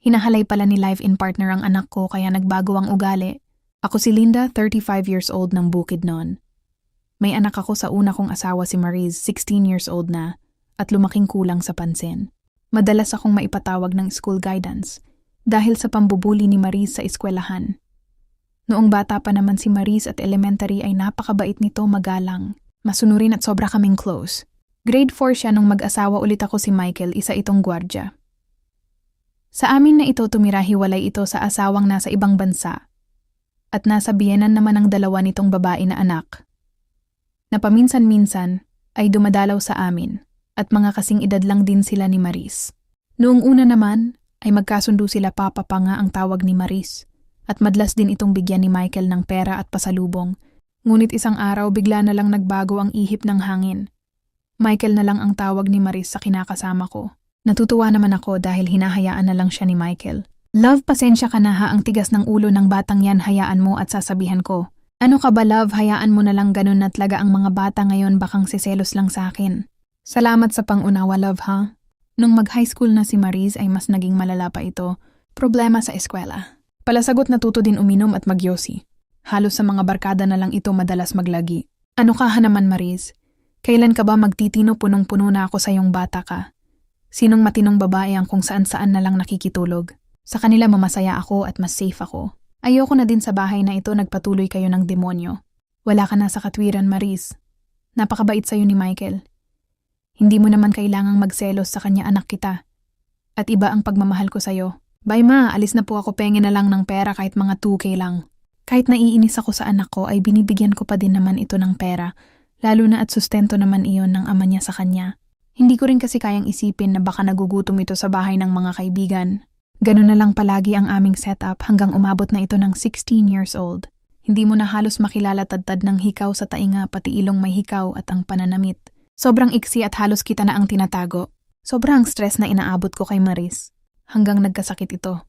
Hinahalay pala ni live-in partner ang anak ko kaya nagbago ang ugali. Ako si Linda, 35 years old ng Bukidnon. May anak ako sa una kong asawa si Mariz, 16 years old na, at lumaking kulang sa pansin. Madalas akong maipatawag ng school guidance dahil sa pambubuli ni Mariz sa eskwelahan. Noong bata pa naman si Mariz at elementary ay napakabait nito, magalang, masunurin at sobra kaming close. Grade 4 siya nung mag-asawa ulit ako si Michael, isa itong gwardya. Sa amin na ito tumira, hiwalay ito sa asawang nasa ibang bansa. At nasa biyenan naman ang dalawa nitong babae na anak. Na paminsan-minsan ay dumadalaw sa amin at mga kasing edad lang din sila ni Mariz. Noong una naman ay magkasundo sila, papa pa nga ang tawag ni Mariz. At madlas din itong bigyan ni Michael ng pera at pasalubong. Ngunit isang araw bigla na lang nagbago ang ihip ng hangin. Michael na lang ang tawag ni Mariz sa kinakasama ko. Natutuwa naman ako dahil hinahayaan na lang siya ni Michael. Love, pasensya ka na ha, ang tigas ng ulo ng batang yan, hayaan mo at sasabihan ko. Ano ka ba love, hayaan mo na lang ganun na talaga ang mga bata ngayon, bakang siselos lang sa akin. Salamat sa pangunawa love ha. Nung mag-high school na si Mariz ay mas naging malala pa ito. Problema sa eskwela. Palasagot natuto din uminom at magyosi. Halos sa mga barkada na lang ito madalas maglagi. Ano ka naman Mariz? Kailan ka ba magtitino, punong-puno na ako sa iyong bata ka? Sinong matinong babae ang kung saan-saan na lang nakikitulog? Sa kanila mamasaya ako at mas safe ako. Ayoko na din sa bahay na ito, nagpatuloy kayo ng demonyo. Wala ka na sa katwiran Mariz. Napakabait sa'yo ni Michael. Hindi mo naman kailangang magselos sa kanya, anak kita. At iba ang pagmamahal ko sa'yo. Bye ma, alis na po ako, pengen na lang ng pera kahit mga 2K lang. Kahit naiinis ako sa anak ko ay binibigyan ko pa din naman ito ng pera. Lalo na at sustento naman iyon ng ama niya sa kanya. Hindi ko rin kasi kayang isipin na baka nagugutom ito sa bahay ng mga kaibigan. Ganun na lang palagi ang aming setup hanggang umabot na ito ng 16 years old. Hindi mo na halos makilala tadtad ng hikaw sa tainga, pati ilong may hikaw at ang pananamit. Sobrang iksi at halos kita na ang tinatago. Sobrang stress na inaabot ko kay Mariz. Hanggang nagkasakit ito.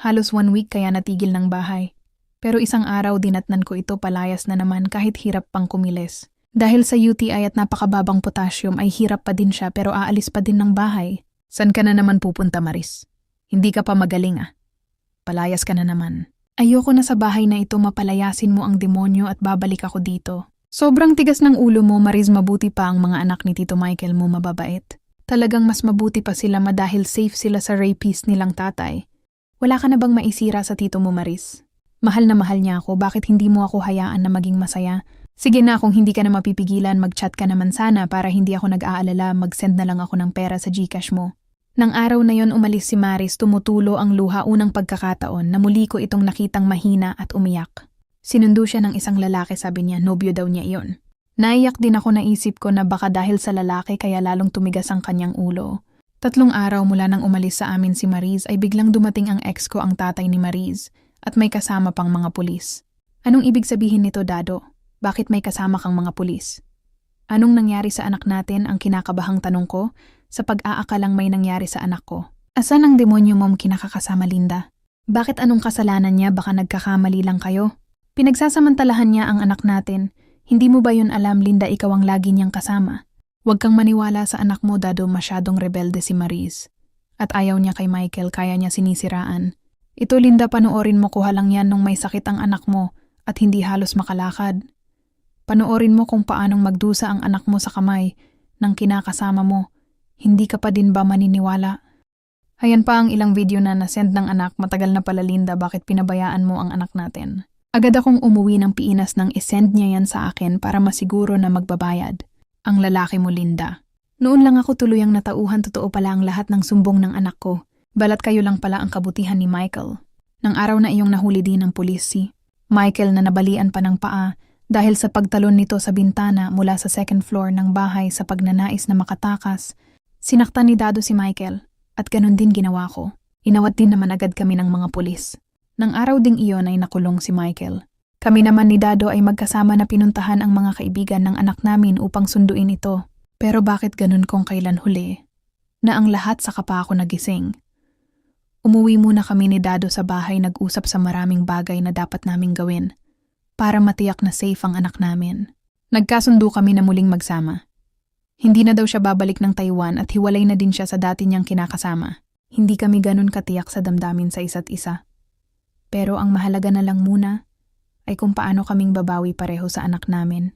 Halos 1 week kaya natigil ng bahay. Pero isang araw dinatnan ko ito, palayas na naman kahit hirap pang kumilis. Dahil sa UTI at napakababang potassium ay hirap pa din siya pero aalis pa din ng bahay. San ka na naman pupunta Mariz? Hindi ka pa magaling ah. Palayas ka na naman. Ayoko na sa bahay na ito, mapalayasin mo ang demonyo at babalik ako dito. Sobrang tigas ng ulo mo Mariz, mabuti pa ang mga anak ni Tito Michael mo mababait. Talagang mas mabuti pa sila dahil safe sila sa rapist nilang tatay. Wala ka na bang maisira sa tito mo Mariz? Mahal na mahal niya ako, bakit hindi mo ako hayaan na maging masaya? Sige na, kung hindi ka na mapipigilan, mag-chat ka naman sana para hindi ako nag-aalala, mag-send na lang ako ng pera sa GCash mo. Nang araw na yon umalis si Mariz, tumutulo ang luha, unang pagkakataon na muli ko itong nakitang mahina at umiyak. Sinundo siya ng isang lalaki, sabi niya, nobyo daw niya iyon. Naiyak din ako, naisip ko na baka dahil sa lalaki kaya lalong tumigas ang kanyang ulo. 3 araw mula nang umalis sa amin si Mariz ay biglang dumating ang ex ko, ang tatay ni Mariz, at may kasama pang mga pulis. Anong ibig sabihin nito, Dado? Bakit may kasama kang mga pulis? Anong nangyari sa anak natin, ang kinakabahang tanong ko, sa pag-aakalang may nangyari sa anak ko. Asan ang demonyo mong kinakakasama, Linda? Bakit anong kasalanan niya, baka nagkakamali lang kayo? Pinagsasamantalahan niya ang anak natin. Hindi mo ba yun alam, Linda, ikaw ang lagi niyang kasama? Huwag kang maniwala sa anak mo, Dado, masyadong rebelde si Mariz. At ayaw niya kay Michael, kaya niya sinisiraan. Ito Linda, panoorin mo, kuha lang yan nung may sakit ang anak mo at hindi halos makalakad. Panoorin mo kung paanong magdusa ang anak mo sa kamay ng kinakasama mo. Hindi ka pa din ba maniniwala? Ayan pa ang ilang video na nasend ng anak, matagal na pala Linda, bakit pinabayaan mo ang anak natin? Agad akong umuwi ng Pinas nang isend niya yan sa akin para masiguro na magbabayad. Ang lalaki mo Linda. Noon lang ako tuluyang natauhan, totoo pala ang lahat ng sumbong ng anak ko. Balat kayo lang pala ang kabutihan ni Michael. Nang araw na iyong nahuli din ng pulis si Michael na nabalian pa ng paa dahil sa pagtalon nito sa bintana mula sa 2nd floor ng bahay sa pagnanais na makatakas, sinaktan ni Dado si Michael at ganun din ginawa ko. Inawat din naman agad kami ng mga pulis. Nang araw ding iyon ay nakulong si Michael. Kami naman ni Dado ay magkasama na pinuntahan ang mga kaibigan ng anak namin upang sunduin ito. Pero bakit ganun kung kailan huli? Na ang lahat saka pa ako nagising. Umuwi muna kami ni Dado sa bahay, nag-usap sa maraming bagay na dapat naming gawin para matiyak na safe ang anak namin. Nagkasundo kami na muling magsama. Hindi na daw siya babalik ng Taiwan at hiwalay na din siya sa dati niyang kinakasama. Hindi kami ganun katiyak sa damdamin sa isa't isa. Pero ang mahalaga na lang muna ay kung paano kaming babawi pareho sa anak namin.